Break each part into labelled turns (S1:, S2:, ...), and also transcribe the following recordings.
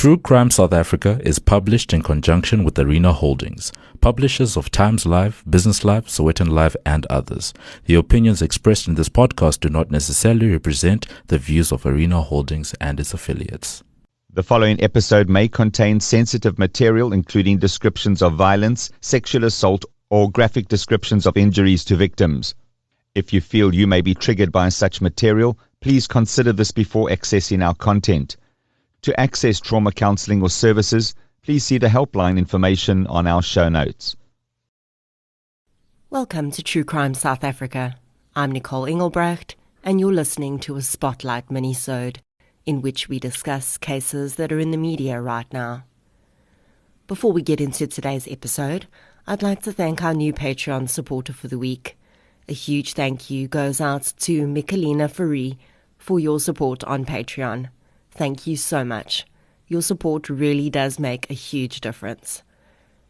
S1: True Crime South Africa is published in conjunction with Arena Holdings, publishers of Times Live, Business Live, Sowetan Live, and others. The opinions expressed in this podcast do not necessarily represent the views of Arena Holdings and its affiliates.
S2: The following episode may contain sensitive material, including descriptions of violence, sexual assault, or graphic descriptions of injuries to victims. If you feel you may be triggered by such material, please consider this before accessing our content. To access trauma counseling or services, please see the helpline information on our show notes.
S3: Welcome to True Crime South Africa. I'm Nicole Engelbrecht, and you're listening to a Spotlight Minisode, in which we discuss cases that are in the media right now. Before we get into today's episode, I'd like to thank our new Patreon supporter for the week. A huge thank you goes out to Michelina Fourie for your support on Patreon. Thank you so much. Your support really does make a huge difference.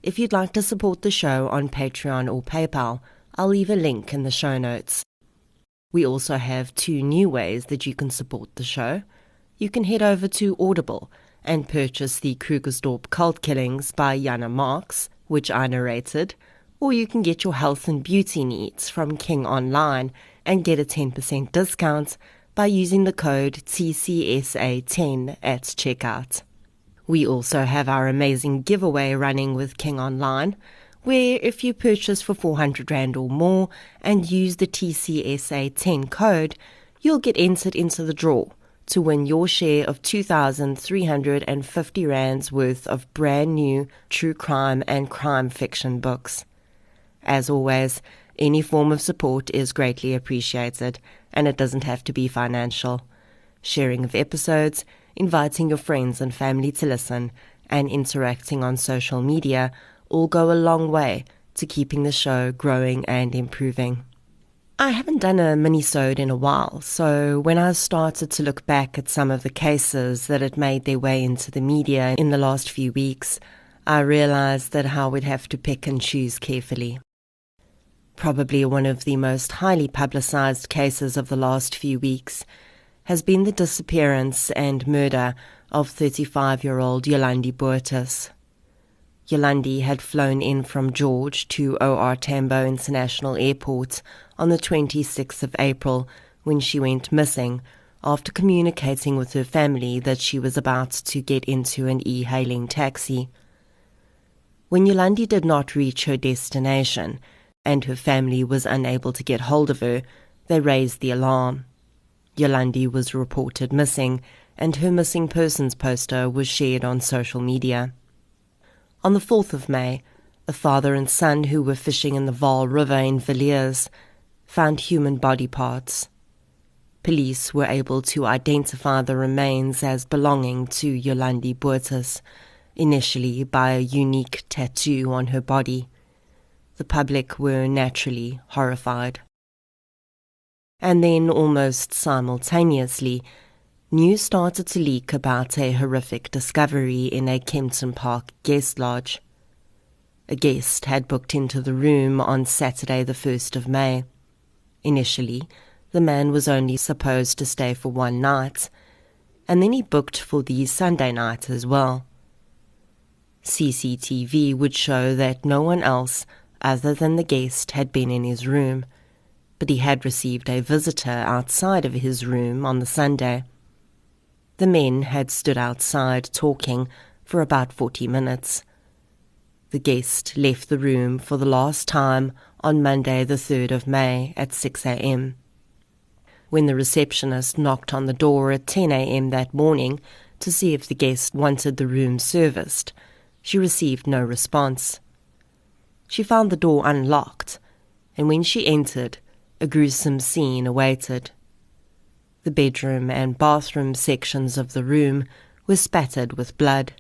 S3: If you'd like to support the show on Patreon or PayPal, I'll leave a link in the show notes. We also have 2 new ways that you can support the show. You can head over to Audible and purchase the Krugersdorp Cult Killings by Jana Marx, which I narrated, or you can get your health and beauty needs from King Online and get a 10% discount by using the code TCSA10 at checkout. We also have our amazing giveaway running with King Online, where if you purchase for 400 Rand or more and use the TCSA10 code, you'll get entered into the draw to win your share of 2,350 Rands worth of brand new true crime and crime fiction books. As always, any form of support is greatly appreciated, and it doesn't have to be financial. Sharing of episodes, inviting your friends and family to listen, and interacting on social media all go a long way to keeping the show growing and improving. I haven't done a minisode in a while, so when I started to look back at some of the cases that had made their way into the media in the last few weeks, I realized that I would have to pick and choose carefully. Probably one of the most highly publicized cases of the last few weeks has been the disappearance and murder of 35-year-old Yolandi Boertes. Yolandi had flown in from George to OR Tambo International Airport on the 26th of April when she went missing after communicating with her family that she was about to get into an e-hailing taxi. When Yolandi did not reach her destination and her family was unable to get hold of her, they raised the alarm. Yolandi was reported missing, and her missing persons poster was shared on social media. On the 4th of May, a father and son who were fishing in the Vaal River in Villiers found human body parts. Police were able to identify the remains as belonging to Yolandi Boertes, initially by a unique tattoo on her body. The public were naturally horrified. And then, almost simultaneously, news started to leak about a horrific discovery in a Kempton Park guest lodge. A guest had booked into the room on Saturday the 1st of May. Initially, the man was only supposed to stay for 1 night, and then he booked for the Sunday night as well. CCTV would show that no one else other than the guest had been in his room, but he had received a visitor outside of his room on the Sunday. The men had stood outside talking for about 40 minutes. The guest left the room for the last time on Monday the 3rd of May at 6 a.m. When the receptionist knocked on the door at 10 a.m. that morning to see if the guest wanted the room serviced, she received no response. She found the door unlocked, and when she entered, a gruesome scene awaited. The bedroom and bathroom sections of the room were spattered with blood.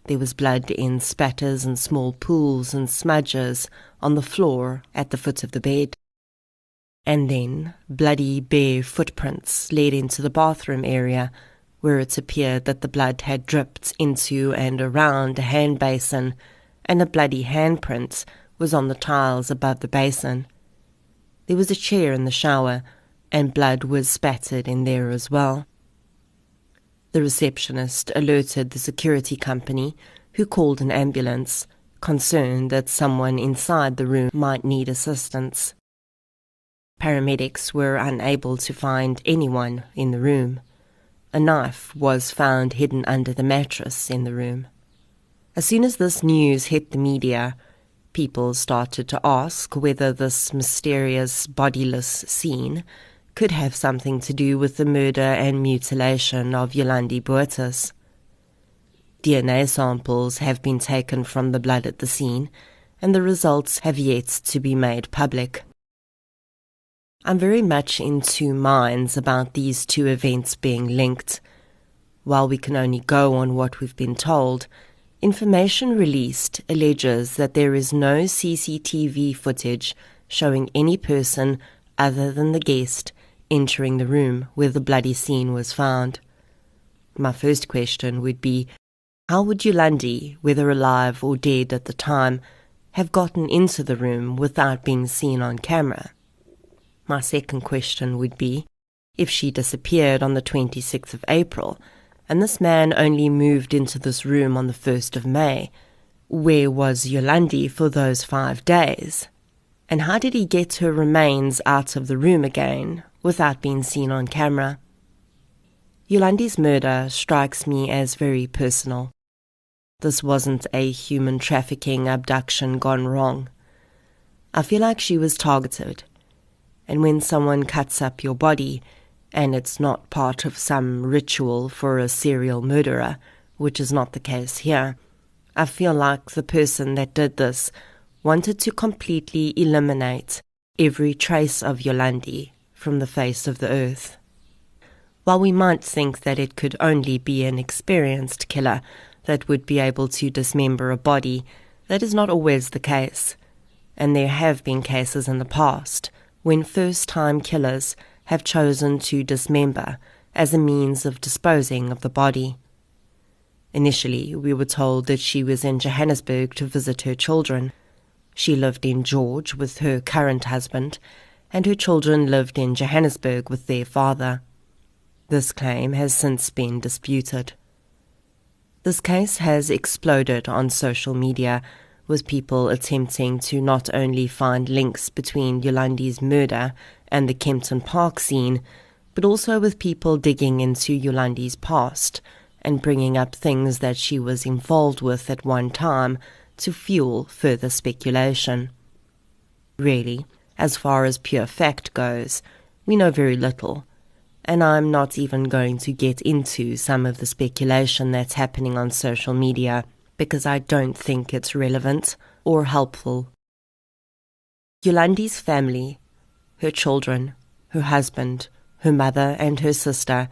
S3: There was blood in spatters and small pools and smudges on the floor at the foot of the bed. And then bloody bare footprints led into the bathroom area, where it appeared that the blood had dripped into and around a hand basin, and a bloody handprint was on the tiles above the basin. There was a chair in the shower, and blood was spattered in there as well. The receptionist alerted the security company, who called an ambulance, concerned that someone inside the room might need assistance. Paramedics were unable to find anyone in the room. A knife was found hidden under the mattress in the room. As soon as this news hit the media, people started to ask whether this mysterious bodiless scene could have something to do with the murder and mutilation of Yolandi Boertes. DNA samples have been taken from the blood at the scene, and the results have yet to be made public. I'm very much in two minds about these two events being linked. While we can only go on what we've been told, information released alleges that there is no CCTV footage showing any person other than the guest entering the room where the bloody scene was found. My first question would be, how would Yolandi, whether alive or dead at the time, have gotten into the room without being seen on camera? My second question would be, if she disappeared on the 26th of April, and this man only moved into this room on the 1st of May, where was Yolandi for those 5 days? And how did he get her remains out of the room again without being seen on camera? Yolandi's murder strikes me as very personal. This wasn't a human trafficking abduction gone wrong. I feel like she was targeted. And when someone cuts up your body, and it's not part of some ritual for a serial murderer, which is not the case here, I feel like the person that did this wanted to completely eliminate every trace of Yolandi from the face of the earth. While we might think that it could only be an experienced killer that would be able to dismember a body, that is not always the case, and there have been cases in the past when first-time killers have chosen to dismember as a means of disposing of the body. Initially, we were told that she was in Johannesburg to visit her children. She lived in George with her current husband, and her children lived in Johannesburg with their father. This claim has since been disputed. This case has exploded on social media, with people attempting to not only find links between Yolandi's murder and the Kempton Park scene, but also with people digging into Yolandi's past and bringing up things that she was involved with at one time to fuel further speculation. Really, as far as pure fact goes, we know very little, and I'm not even going to get into some of the speculation that's happening on social media, because I don't think it's relevant or helpful. Yolandi's family, her children, her husband, her mother and her sister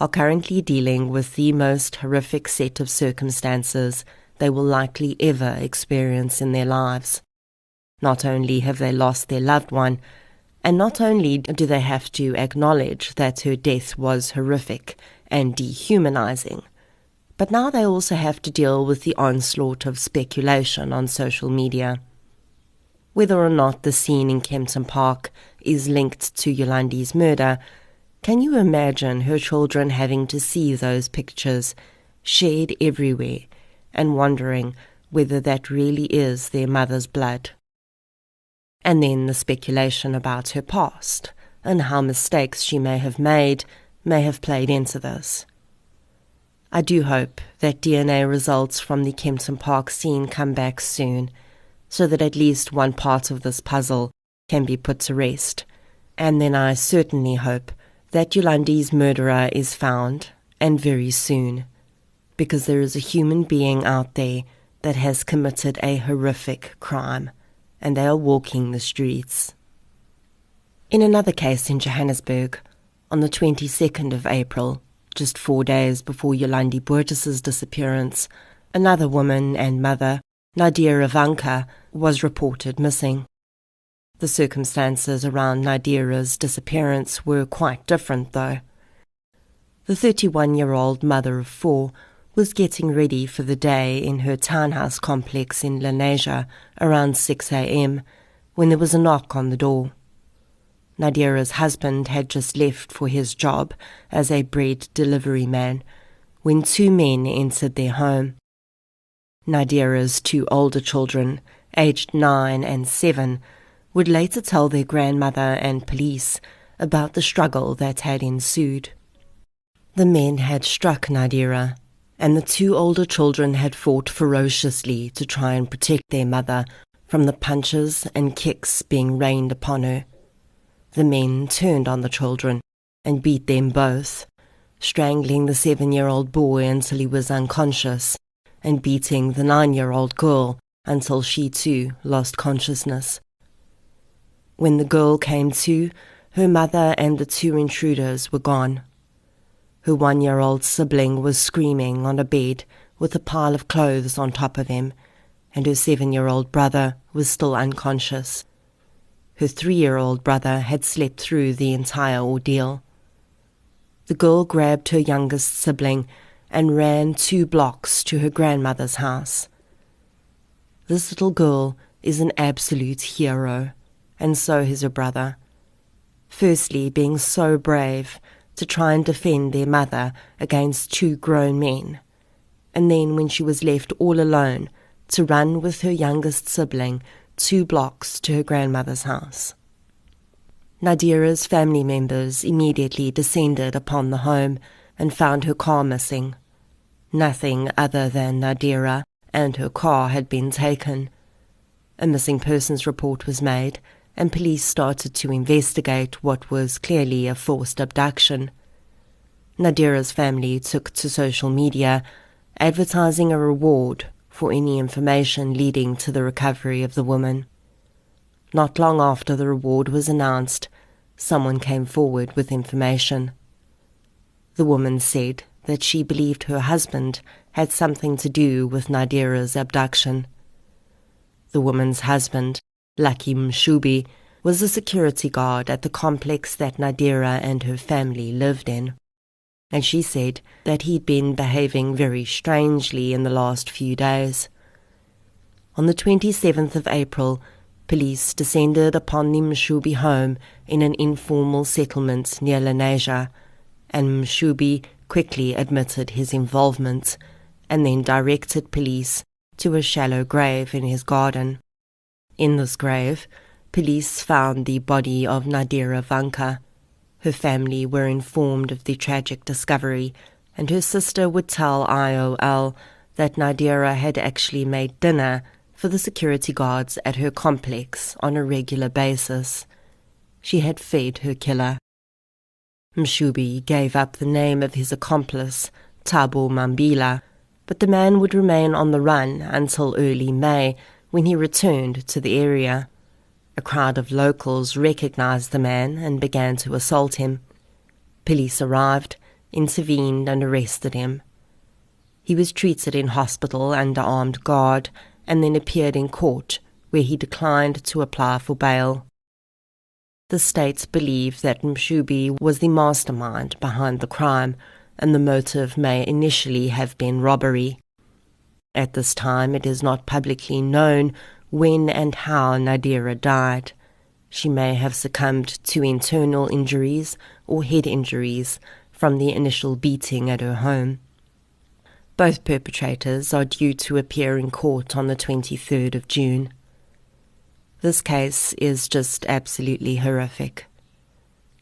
S3: are currently dealing with the most horrific set of circumstances they will likely ever experience in their lives. Not only have they lost their loved one, and not only do they have to acknowledge that her death was horrific and dehumanizing, but now they also have to deal with the onslaught of speculation on social media. Whether or not the scene in Kempton Park is linked to Yolandi's murder, can you imagine her children having to see those pictures shared everywhere and wondering whether that really is their mother's blood? And then the speculation about her past and how mistakes she may have made may have played into this. I do hope that DNA results from the Kempton Park scene come back soon, so that at least one part of this puzzle can be put to rest. And then I certainly hope that Yolandi's murderer is found, and very soon, because there is a human being out there that has committed a horrific crime, and they are walking the streets. In another case in Johannesburg, on the 22nd of April, just 4 days before Yolandi Boertes' disappearance, another woman and mother, Nadia Ivanka, was reported missing. The circumstances around Nadia's disappearance were quite different, though. The 31-year-old mother of 4 was getting ready for the day in her townhouse complex in Lenasia around 6 a.m. when there was a knock on the door. Nadia's husband had just left for his job as a bread delivery man, when two men entered their home. Nadira's two older children, aged 9 and 7, would later tell their grandmother and police about the struggle that had ensued. The men had struck Nadira, and the two older children had fought ferociously to try and protect their mother from the punches and kicks being rained upon her. The men turned on the children and beat them both, strangling the 7-year-old boy until he was unconscious, and beating the 9-year-old girl until she too lost consciousness. When the girl came to, her mother and the two intruders were gone. Her 1-year-old sibling was screaming on a bed with a pile of clothes on top of him, and her 7-year-old brother was still unconscious. Her 3-year-old brother had slept through the entire ordeal. The girl grabbed her youngest sibling and ran 2 blocks to her grandmother's house. This little girl is an absolute hero, and so is her brother. Firstly, being so brave to try and defend their mother against 2 grown men, and then when she was left all alone, to run with her youngest sibling 2 blocks to her grandmother's house. Nadira's family members immediately descended upon the home and found her car missing. Nothing other than Nadira and her car had been taken. A missing persons report was made, and police started to investigate what was clearly a forced abduction. Nadira's family took to social media, advertising a reward for any information leading to the recovery of the woman. Not long after the reward was announced, someone came forward with information. The woman said that she believed her husband had something to do with Nadira's abduction. The woman's husband, Lucky Mshubi, was a security guard at the complex that Nadira and her family lived in, and she said that he'd been behaving very strangely in the last few days. On the 27th of April, police descended upon the Mshubi home in an informal settlement near Lenasia, and Mshubi quickly admitted his involvement and then directed police to a shallow grave in his garden. In this grave, police found the body of Nadira Vanka. Her family were informed of the tragic discovery, and her sister would tell IOL that Nadira had actually made dinner for the security guards at her complex on a regular basis. She had fed her killer. Mshubi gave up the name of his accomplice, Thabo Mambila, but the man would remain on the run until early May, when he returned to the area. A crowd of locals recognized the man and began to assault him. Police arrived, intervened and arrested him. He was treated in hospital under armed guard and then appeared in court, where he declined to apply for bail. The state believed that Mshubi was the mastermind behind the crime, and the motive may initially have been robbery. At this time, it is not publicly known when and how Nadira died. She may have succumbed to internal injuries or head injuries from the initial beating at her home. Both perpetrators are due to appear in court on the 23rd of June. This case is just absolutely horrific.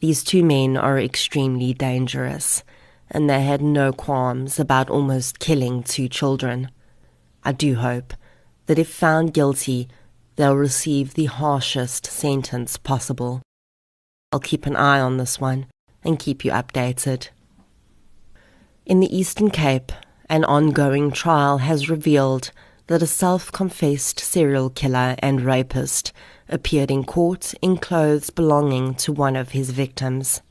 S3: These 2 men are extremely dangerous, and they had no qualms about almost killing 2 children. I do hope that if found guilty, they'll receive the harshest sentence possible. I'll keep an eye on this one and keep you updated. In the Eastern Cape, an ongoing trial has revealed that a self-confessed serial killer and rapist appeared in court in clothes belonging to one of his victims.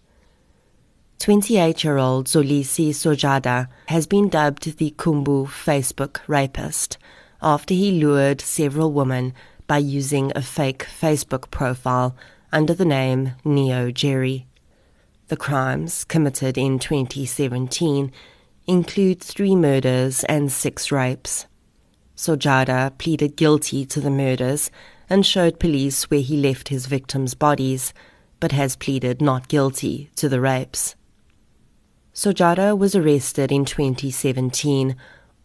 S3: 28-year-old Zolisi Sojada has been dubbed the Kumbu Facebook rapist after he lured several women by using a fake Facebook profile under the name Neo Jerry. The crimes, committed in 2017, include 3 murders and 6 rapes. Sojada pleaded guilty to the murders and showed police where he left his victims' bodies, but has pleaded not guilty to the rapes. Sojata was arrested in 2017,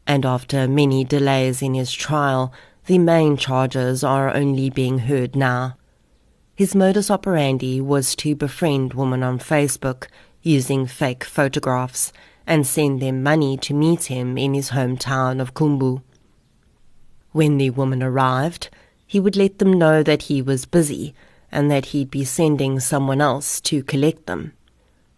S3: and after many delays in his trial, the main charges are only being heard now. His modus operandi was to befriend women on Facebook using fake photographs and send them money to meet him in his hometown of Kumbu. When the woman arrived, he would let them know that he was busy and that he'd be sending someone else to collect them.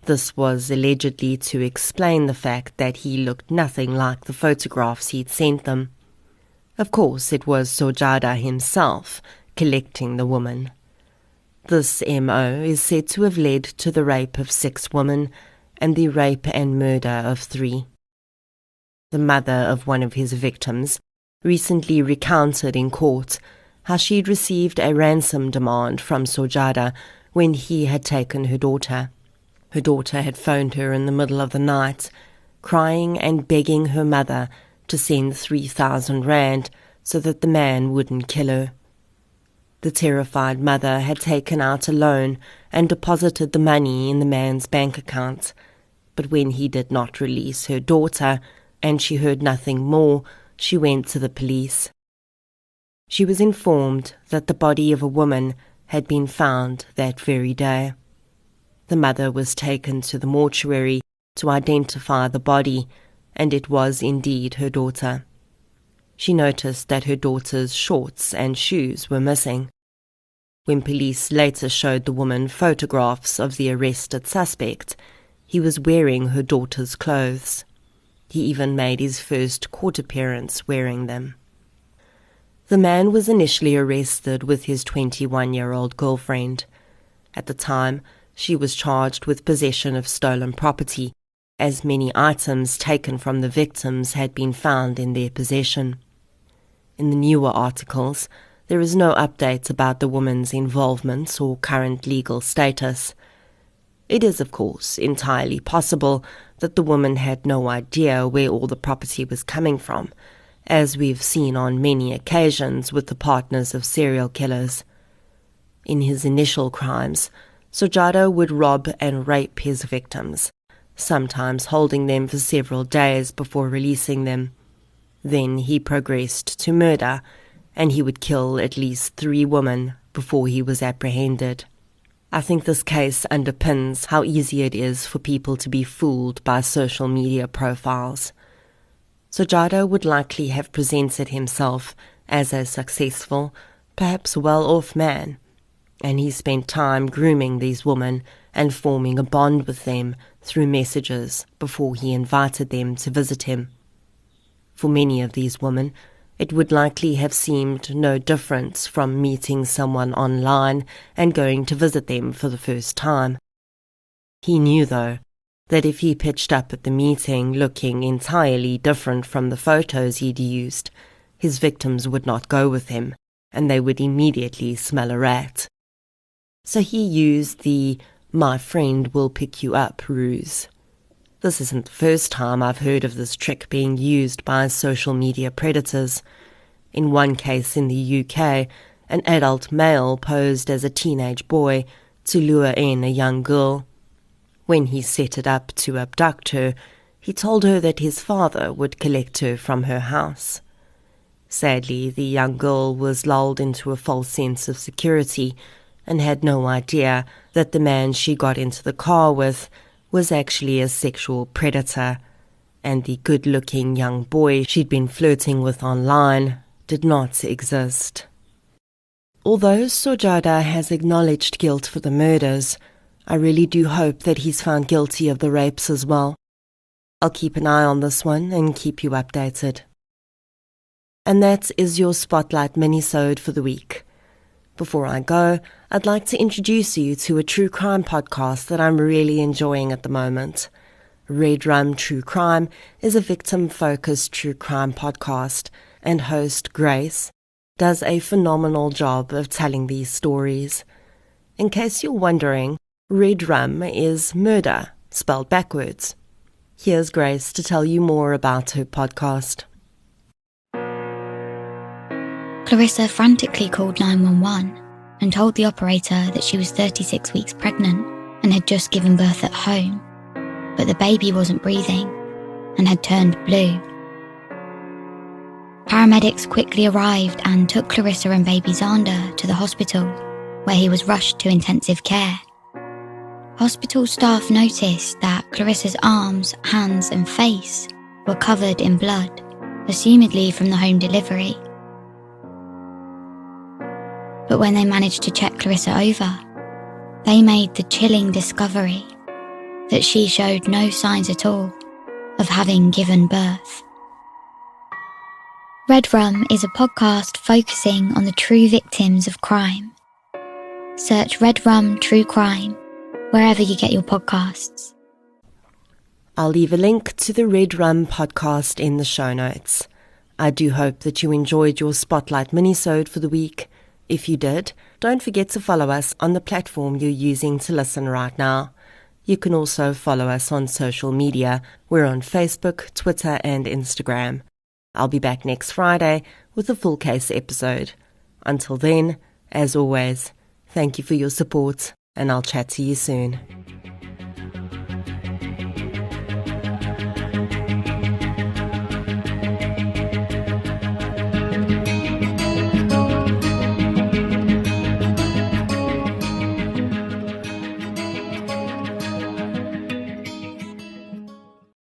S3: This was allegedly to explain the fact that he looked nothing like the photographs he'd sent them. Of course, it was Sojata himself collecting the woman. This MO is said to have led to the rape of 6 women and the rape and murder of 3. The mother of one of his victims recently recounted in court how she'd received a ransom demand from Sojata when he had taken her daughter. Her daughter had phoned her in the middle of the night, crying and begging her mother to send 3,000 rand so that the man wouldn't kill her. The terrified mother had taken out a loan and deposited the money in the man's bank account, but when he did not release her daughter and she heard nothing more, she went to the police. She was informed that the body of a woman had been found that very day. The mother was taken to the mortuary to identify the body, and it was indeed her daughter. She noticed that her daughter's shorts and shoes were missing. When police later showed the woman photographs of the arrested suspect, he was wearing her daughter's clothes. He even made his first court appearance wearing them. The man was initially arrested with his 21-year-old girlfriend. At the time, she was charged with possession of stolen property, as many items taken from the victims had been found in their possession. In the newer articles, there is no update about the woman's involvement or current legal status. It is, of course, entirely possible that the woman had no idea where all the property was coming from, as we've seen on many occasions with the partners of serial killers. In his initial crimes, Sojata would rob and rape his victims, sometimes holding them for several days before releasing them. Then he progressed to murder, and he would kill at least 3 women before he was apprehended. I think this case underpins how easy it is for people to be fooled by social media profiles. Sojata would likely have presented himself as a successful, perhaps well-off man, and he spent time grooming these women and forming a bond with them through messages before he invited them to visit him. For many of these women, it would likely have seemed no different from meeting someone online and going to visit them for the first time. He knew, though, that if he pitched up at the meeting looking entirely different from the photos he'd used, his victims would not go with him, and they would immediately smell a rat. So he used the "my friend will pick you up" ruse. This isn't the first time I've heard of this trick being used by social media predators. In one case in the UK, an adult male posed as a teenage boy to lure in a young girl. When he set it up to abduct her, he told her that his father would collect her from her house. Sadly, the young girl was lulled into a false sense of security and had no idea that the man she got into the car with was actually a sexual predator, and the good-looking young boy she'd been flirting with online did not exist. Although Sojata has acknowledged guilt for the murders, I really do hope that he's found guilty of the rapes as well. I'll keep an eye on this one and keep you updated. And that is your Spotlight Minisode for the week. Before I go, I'd like to introduce you to a true crime podcast that I'm really enjoying at the moment. Red Rum True Crime is a victim-focused true crime podcast, and host Grace does a phenomenal job of telling these stories. In case you're wondering, Red Rum is murder, spelled backwards. Here's Grace to tell you more about her podcast.
S4: Clarissa frantically called 911 and told the operator that she was 36 weeks pregnant and had just given birth at home. but the baby wasn't breathing and had turned blue. Paramedics quickly arrived and took Clarissa and baby Xander to the hospital, where he was rushed to intensive care. Hospital staff noticed that Clarissa's arms, hands and face were covered in blood, assumedly from the home delivery. But when they managed to check Clarissa over, they made the chilling discovery that she showed no signs at all of having given birth. Red Rum is a podcast focusing on the true victims of crime. Search Red Rum True Crime wherever you get your podcasts.
S3: I'll leave a link to the Red Rum podcast in the show notes. I do hope that you enjoyed your Spotlight Minisode for the week. If you did, don't forget to follow us on the platform you're using to listen right now. You can also follow us on social media. We're on Facebook, Twitter and Instagram. I'll be back next Friday with a full case episode. Until then, as always, thank you for your support, and I'll chat to you soon.